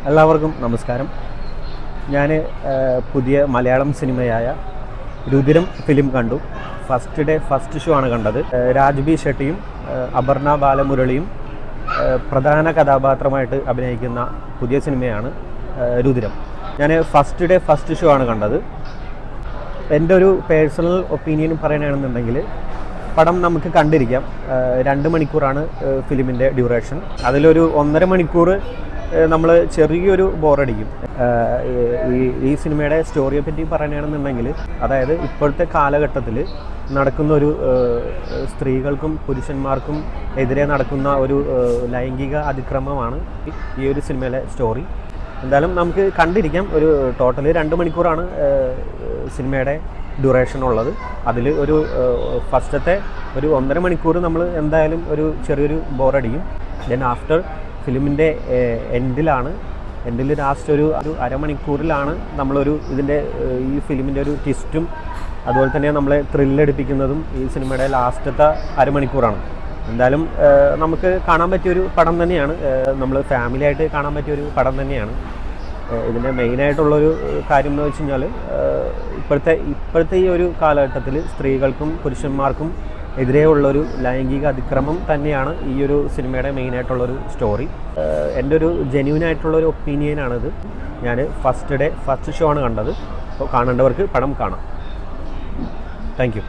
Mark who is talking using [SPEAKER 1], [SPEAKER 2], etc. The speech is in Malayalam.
[SPEAKER 1] എല്ലാവർക്കും നമസ്കാരം. ഞാൻ പുതിയ മലയാളം സിനിമയായ രുതിരം ഫിലിം കണ്ടു. ഫസ്റ്റ് ഡേ ഫസ്റ്റ് ഷോ ആണ് കണ്ടത്. രാജ്ബി ഷെട്ടിയും അപർണ ബാലമുരളിയും പ്രധാന കഥാപാത്രമായിട്ട് അഭിനയിക്കുന്ന പുതിയ സിനിമയാണ് രുതിരം. ഞാൻ ഫസ്റ്റ് ഡേ ഫസ്റ്റ് ഷോ ആണ് കണ്ടത്. എൻ്റെ ഒരു പേഴ്സണൽ ഒപ്പീനിയൻ പറയുകയാണെന്നുണ്ടെങ്കിൽ പടം നമുക്ക് കണ്ടിരിക്കാം. 2 മണിക്കൂറാണ് ഫിലിമിൻ്റെ ഡ്യൂറേഷൻ. അതിലൊരു 1.5 മണിക്കൂർ നമ്മൾ ചെറിയൊരു ബോറടിക്കും. ഈ സിനിമയുടെ സ്റ്റോറിയെ പറ്റി പറയുകയാണെന്നുണ്ടെങ്കിൽ, അതായത് ഇപ്പോഴത്തെ കാലഘട്ടത്തിൽ നടക്കുന്ന ഒരു സ്ത്രീകൾക്കും പുരുഷന്മാർക്കും എതിരെ നടക്കുന്ന ഒരു ലൈംഗിക അതിക്രമമാണ് ഈ ഒരു സിനിമയിലെ സ്റ്റോറി. എന്തായാലും നമുക്ക് കണ്ടിരിക്കാം. ഒരു ടോട്ടൽ 2 മണിക്കൂറാണ് സിനിമയുടെ ഡ്യൂറേഷൻ ഉള്ളത്. അതിൽ ഒരു ഫസ്റ്റത്തെ ഒരു 1.5 മണിക്കൂർ നമ്മൾ എന്തായാലും ഒരു ചെറിയൊരു ബോറടിക്കും. ദെൻ ആഫ്റ്റർ ഫിലിമിൻ്റെ എൻഡിൽ ലാസ്റ്റ് ഒരു അരമണിക്കൂറിലാണ് നമ്മളൊരു ഈ ഫിലിമിൻ്റെ ഒരു ട്വിസ്റ്റും അതുപോലെ തന്നെ നമ്മളെ ത്രില്ലടിപ്പിക്കുന്നതും ഈ സിനിമയുടെ ലാസ്റ്റത്തെ അരമണിക്കൂറാണ്. എന്തായാലും നമുക്ക് കാണാൻ പറ്റിയൊരു പടം തന്നെയാണ്. നമ്മൾ ഫാമിലിയായിട്ട് കാണാൻ പറ്റിയൊരു പടം തന്നെയാണ്. ഇതിൻ്റെ മെയിനായിട്ടുള്ളൊരു കാര്യം എന്ന് വെച്ച് കഴിഞ്ഞാൽ, ഇപ്പോഴത്തെ ഈ ഒരു കാലഘട്ടത്തിൽ സ്ത്രീകൾക്കും പുരുഷന്മാർക്കും എതിരെയുള്ളൊരു ലൈംഗിക അതിക്രമം തന്നെയാണ് ഈ ഒരു സിനിമയുടെ മെയിനായിട്ടുള്ളൊരു സ്റ്റോറി. എൻ്റെ ഒരു ജെന്യൂനായിട്ടുള്ളൊരു ഒപ്പീനിയനാണിത്. ഞാൻ ഫസ്റ്റ് ഡേ ഫസ്റ്റ് ഷോ ആണ് കണ്ടത്. അപ്പോൾ കാണേണ്ടവർക്ക് പടം കാണാം. Thank you.